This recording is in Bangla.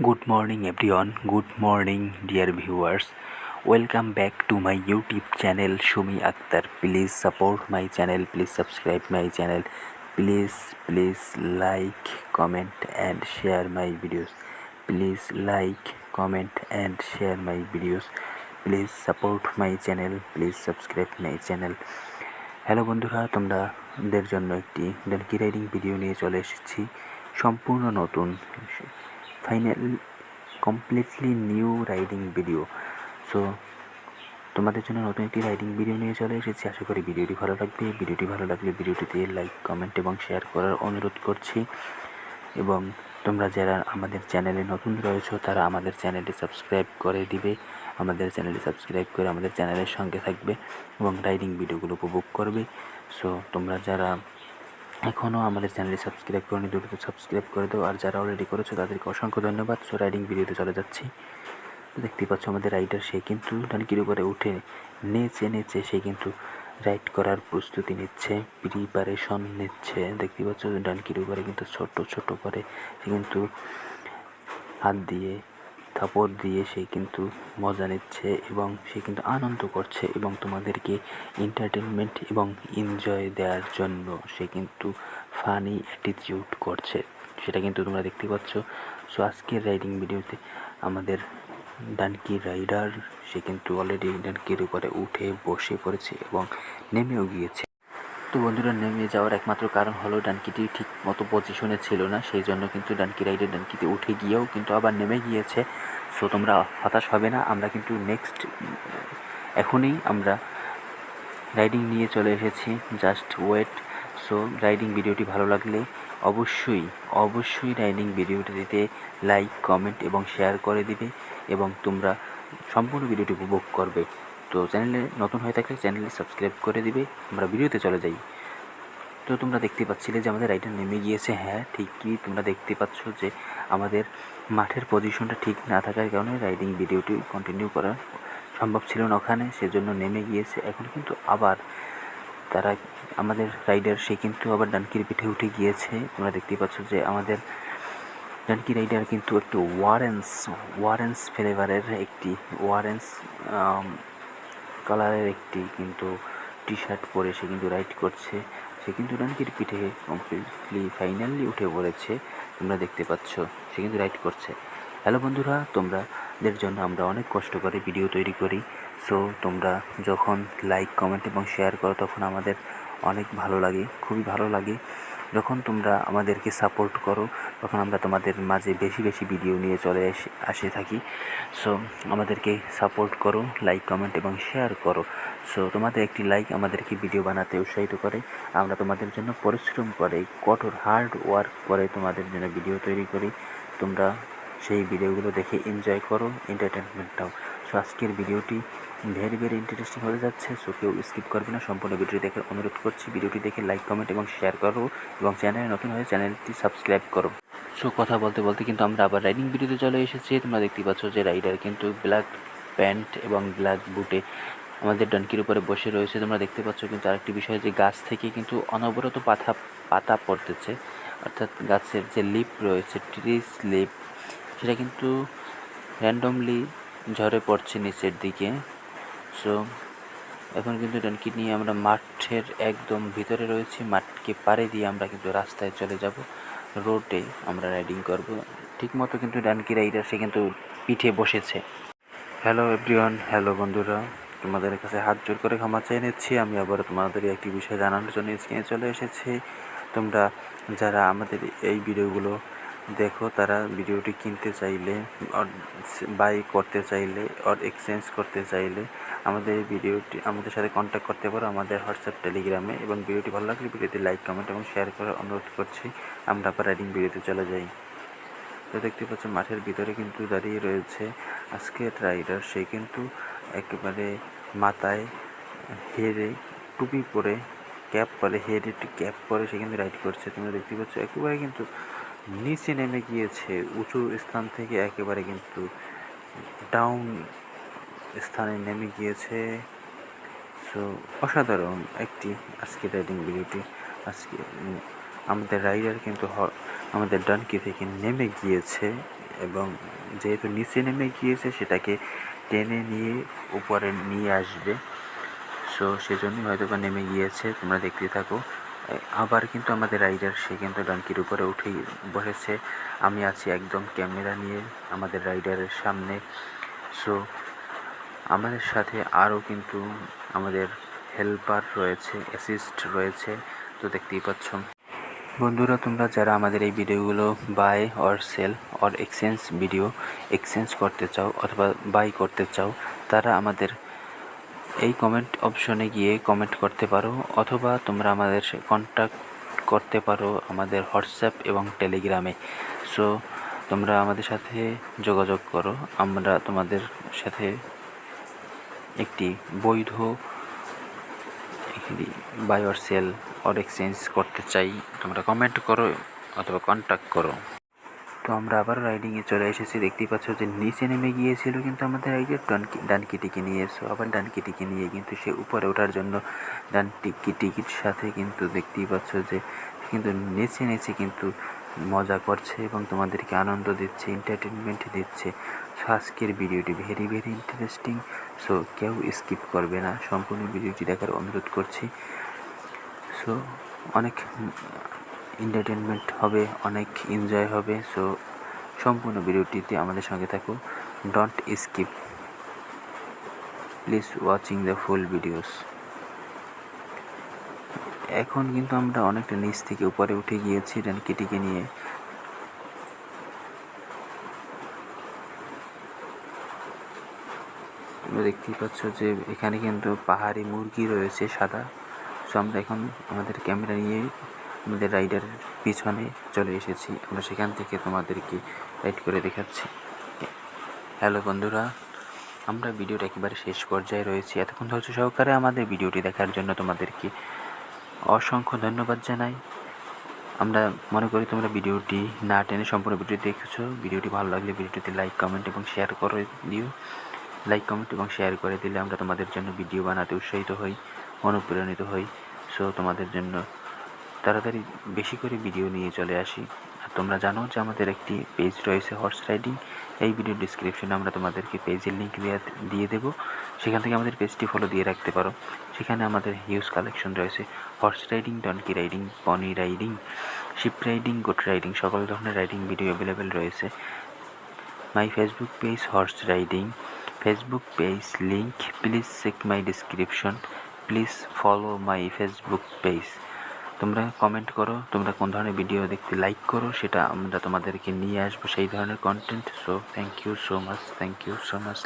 Good morning everyone, good morning dear viewers. Welcome back to my YouTube channel Shumi Akhtar. Please support my channel, please subscribe my channel. Please like, comment and share my videos. Please like, comment and share my videos. Please support my channel, please subscribe my channel. Hello বন্ধুরা, তোমাদের জন্য একটি ডানকি রাইডিং ভিডিও নিয়ে চলে এসেছি, সম্পূর্ণ নতুন, final completely new riding video. So তোমাদের জন্য নতুন একটি রাইডিং ভিডিও নিয়ে চলে এসেছি। আশা করি ভিডিওটি ভালো লাগবে। ভিডিওটি ভালো লাগলে ভিডিওটিতে লাইক, কমেন্ট এবং শেয়ার করার অনুরোধ করছি। এবং তোমরা যারা আমাদের চ্যানেলে নতুন রয়েছো তারা আমাদের চ্যানেলটি সাবস্ক্রাইব করে দিবে। আমাদের চ্যানেলটি সাবস্ক্রাইব করে আমাদের চ্যানেলের সঙ্গে থাকবে এবং রাইডিং ভিডিওগুলো উপভোগ করবে। সো তোমরা যারা এখনও আমাদের চ্যানেলটি সাবস্ক্রাইব করেনি দ্রুত সাবস্ক্রাইব করে দাও, আর যারা অলরেডি করেছো তাদেরকে অসংখ্য ধন্যবাদ। সো রাইডিং ভিডিওতে চলে যাচ্ছি। দেখতে পাচ্ছ আমাদের রাইডার, সে কিন্তু ডানকির উপরে উঠে নেচে সে কিন্তু রাইড করার প্রস্তুতি নিচ্ছে, প্রিপারেশন নিচ্ছে। দেখতে পাচ্ছ ডানকির উপরে কিন্তু ছোট করে সে কিন্তু হাত দিয়ে থাপড় দিয়ে সে কিন্তু মজা নিচ্ছে এবং সে কিন্তু আনন্দ করছে এবং তোমাদেরকে এন্টারটেনমেন্ট এবং এনজয় দেওয়ার জন্য সে কিন্তু ফানি অ্যাটিটিউড করছে, সেটা কিন্তু তোমরা দেখতে পাচ্ছ। সো আজকের রাইডিং ভিডিওতে আমাদের ডানকি রাইডার সে কিন্তু অলরেডি ডানকির উপরে উঠে বসে পড়েছে এবং নেমেও গিয়েছে। তো বন্ধুরা, নেমে যাওয়ার একমাত্র কারণ হলো ডানকিটি ঠিক মতো পজিশনে ছিল না, সেই জন্য কিন্তু ডানকি রাইডার ডানকিতে উঠে গিয়েও কিন্তু আবার নেমে গিয়েছে। সো তোমরা হতাশ হবে না, আমরা কিন্তু এখনই আমরা রাইডিং নিয়ে চলে এসেছি, জাস্ট ওয়েট। সো রাইডিং ভিডিওটি ভালো লাগলে অবশ্যই রাইডিং ভিডিওটিতে লাইক, কমেন্ট এবং শেয়ার করে দিবে এবং তোমরা সম্পূর্ণ ভিডিওটি উপভোগ করবে। তো চ্যানেলে নতুন হয়ে থাকলে চ্যানেলটি সাবস্ক্রাইব করে দিবে। আমরা ভিডিওতে চলে যাই। তো তোমরা দেখতে পাচ্ছিলে যে আমাদের রাইডার নেমে গিয়েছে। হ্যাঁ, ঠিকই তোমরা দেখতে পাচ্ছ যে আমাদের মাঠের পজিশনটা ঠিক না থাকার কারণে রাইডিং ভিডিওটি কন্টিনিউ করা সম্ভব ছিল না ওখানে, সেজন্য নেমে গিয়েছে। এখন কিন্তু আবার আমাদের রাইডার সে কিন্তু আবার ডানকির পিঠে উঠে গিয়েছে। তোমরা দেখতেই পাচ্ছ যে আমাদের ডানকি রাইডার কিন্তু একটু ওয়ারেন্স ফ্লেভারের একটি ওয়ারেন্স কালারের একটি কিন্তু টি শার্ট পরে সে কিন্তু রাইড করছে। সে কিন্তু ডানকির পিঠে ফাইনালি উঠে পড়েছে। তোমরা দেখতে পাচ্ছ সে কিন্তু রাইড করছে। হ্যালো বন্ধুরা, তোমাদের জন্য আমরা অনেক কষ্ট করে ভিডিও তৈরি করি। সো তোমরা যখন লাইক, কমেন্ট এবং শেয়ার করো তখন আমাদের অনেক ভালো লাগে, খুবই ভালো লাগে। যখন তোমরা আমাদেরকে সাপোর্ট করো তখন আমরা তোমাদের মাঝে বেশি ভিডিও নিয়ে চলে আসে থাকি। সো আমাদেরকে সাপোর্ট করো, লাইক, কমেন্ট এবং শেয়ার করো। সো তোমাদের একটি লাইক আমাদেরকে ভিডিও বানাতে উৎসাহিত করে। আমরা তোমাদের জন্য পরিশ্রম করে, কঠোর হার্ড ওয়ার্ক করে তোমাদের জন্য ভিডিও তৈরি করি। তোমরা সেই ভিডিওগুলো দেখে এনজয় করো, এন্টারটেনমেন্টটাও। সো আজকের ভিডিওটি ভেরি ইন্টারেস্টিং হতে যাচ্ছে। সো কেউ স্কিপ করবে না, সম্পূর্ণ ভিডিওটি দেখার অনুরোধ করছি। ভিডিওটি দেখে লাইক, কমেন্ট এবং শেয়ার করো এবং চ্যানেলে নতুন হয়ে চ্যানেলটি সাবস্ক্রাইব করো। সো কথা বলতে কিন্তু আমরা আবার রাইডিং ভিডিওতে চলে এসেছি। তোমরা দেখতে পাচ্ছ যে রাইডার কিন্তু ব্ল্যাক প্যান্ট এবং ব্ল্যাক বুটে আমাদের ডানকির উপরে বসে রয়েছে। তোমরা দেখতে পাচ্ছ কিন্তু আরেকটি বিষয় যে গাছ থেকে কিন্তু অনবরত পাতা পড়তেছে, অর্থাৎ গাছের যে লিপ রয়েছে, ট্রিস লিপ, সেটা কিন্তু র্যান্ডমলি ঝরে পড়ছে নিচের দিকে। সো এখন কিন্তু ডানকি নিয়ে আমরা মাঠের একদম ভিতরে রয়েছি। মাঠকে পাড়ে দিয়ে আমরা কিন্তু রাস্তায় চলে যাব, রোডে আমরা রাইডিং করব। ঠিকমতো কিন্তু ডানকি রাইডার সে কিন্তু পিঠে বসেছে। হ্যালো এভরিওয়ান, হ্যালো বন্ধুরা, তোমাদের কাছে হাত জোর করে ক্ষমা চেয়ে নিচ্ছি। আমি আবার তোমাদের একটি বিষয় জানানোর জন্য স্ক্রিনে চলে এসেছি। তোমরা যারা আমাদের এই ভিডিওগুলো দেখো তারা ভিডিওটি কিনতে চাইলে, বাই করতে চাইলে, এক্সচেঞ্জ করতে চাইলে আমাদের এই ভিডিওটি আমাদের সাথে কন্ট্যাক্ট করতে পারো আমাদের হোয়াটসঅ্যাপ, টেলিগ্রামে। এবং ভিডিওটি ভালো লাগলে ভিডিওতে লাইক, কমেন্ট এবং শেয়ার করার অনুরোধ করছি। আমরা আবার রাইডিং ভিডিওতে চলে যাই। তো দেখতে পাচ্ছ মাঠের ভিতরে কিন্তু দাঁড়িয়ে রয়েছে আজকের রাইডার। সে কিন্তু একেবারে মাথায় হেরে টুপি পরে, ক্যাপ পরে, হেডে একটি ক্যাপ পরে সে কিন্তু রাইড করছে। তোমরা দেখতে পাচ্ছ একেবারে কিন্তু নিচে নেমে গিয়েছে, উঁচু স্থান থেকে একেবারে কিন্তু ডাউন স্থানে নেমে গিয়েছে। সো অসাধারণ একটি আজকে রাইডিং ভিডিওটি। আজকে আমাদের রাইডার কিন্তু আমাদের ডানকি থেকে নেমে গিয়েছে এবং যেহেতু নিচে নেমে গিয়েছে সেটাকে টেনে নিয়ে উপরে নিয়ে আসবে। সো সেজন্যই হয়তো বা নেমে গিয়েছে, তোমরা দেখতে থাকো। আবার কিন্তু আমাদের রাইডার সে কিন্তু ডানকির উপরে উঠেই বসেছে। আমি আছি একদম ক্যামেরা নিয়ে আমাদের রাইডারের সামনে। সো আমাদের সাথে আরও কিন্তু আমাদের হেল্পার রয়েছে, অ্যাসিস্ট রয়েছে, তো দেখতেই পাচ্ছ। বন্ধুরা, তোমরা যারা আমাদের এই ভিডিওগুলো buy or sell or exchange করতে চাও অথবা বাই করতে চাও, তারা আমাদের এই কমেন্ট অপশনে গিয়ে কমেন্ট করতে পারো, অথবা তোমরা আমাদের কন্ট্যাক্ট করতে পারো আমাদের হোয়াটসঅ্যাপ এবং টেলিগ্রামে। সো তোমরা আমাদের সাথে যোগাযোগ করো, আমরা তোমাদের সাথে একটি বৈধ buy or sell or exchange করতে চাই। তোমরা কমেন্ট করো অথবা কন্ট্যাক্ট করো। তো আমরা আবার রাইডিংয়ে চলে এসেছি। দেখতেই পাচ্ছ যে নিচে নেমে গিয়েছিল কিন্তু আমাদের রাইডার ডানকিটিকে নিয়ে এসো, আবার ডানকিটিকে নিয়ে কিন্তু সে উপরে ওঠার জন্য ডানকিটির সাথে কিন্তু দেখতেই পাচ্ছ যে কিন্তু নেচে নেচে কিন্তু মজা করছে এবং তোমাদেরকে আনন্দ দিচ্ছে, এন্টারটেনমেন্ট দিচ্ছে। সো আজকের ভিডিওটি ভেরি ভেরি ইন্টারেস্টিং। সো কেউ স্কিপ করবে না, সম্পূর্ণ ভিডিওটি দেখার অনুরোধ করছি। সো অনেক এন্টারটেনমেন্ট হবে, অনেক এনজয় হবে। সো সম্পূর্ণ ভিডিওটিতে আমাদের সঙ্গে থাকো, don't skip, please watching the full videos. এখন কিন্তু আমরা অনেকটা নিচ থেকে উপরে উঠে গিয়েছি ডানকিটিকে নিয়ে। তোমরা দেখতেই পাচ্ছ যে এখানে কিন্তু পাহাড়ি মুরগি রয়েছে সাদা। সো আমরা এখন আমাদের ক্যামেরা নিয়ে আমাদের রাইডারের পিছনে চলে এসেছি, আমরা সেখান থেকে তোমাদেরকে রাইড করে দেখাচ্ছি। হ্যালো বন্ধুরা, আমরা ভিডিওর একেবারে শেষ পর্যায়ে রয়েছি। এতক্ষণ ধৈর্য সহকারে আমাদের ভিডিওটি দেখার জন্য তোমাদেরকে অসংখ্য ধন্যবাদ জানাই। আমরা মনে করি তোমরা ভিডিওটি না টেনে সম্পূর্ণ ভিডিও দেখেছো। ভিডিওটি ভালো লাগলে ভিডিওটিতে লাইক কমেন্ট এবং শেয়ার করে দিও। লাইক কমেন্ট এবং শেয়ার করে দিলে আমরা তোমাদের জন্য ভিডিও বানাতে উৎসাহিত হই, অনুপ্রাণিত হই। সো তোমাদের জন্য তাড়াতাড়ি বেশি করে ভিডিও নিয়ে চলে আসি। আর তোমরা জানো যে আমাদের একটি পেজ রয়েছে হর্স রাইডিং। এই ভিডিও ডিসক্রিপশনে আমরা তোমাদেরকে পেজের লিঙ্ক দিয়ে দেবো, সেখান থেকে আমাদের পেজটি ফলো দিয়ে রাখতে পারো। সেখানে আমাদের হিউজ কালেকশন রয়েছে, horse riding, donkey riding, pony riding, sheep riding, goat riding, সকল ধরনের রাইডিং ভিডিও অ্যাভেলেবেল রয়েছে। My Facebook page horse riding, Facebook page link please check my description, please follow my Facebook page. তোমরা কমেন্ট করো তোমরা কোন ধরনের ভিডিও দেখতে লাইক করো, সেটা আমরা তোমাদেরকে নিয়ে আসবো সেই ধরনের content. So thank you so much.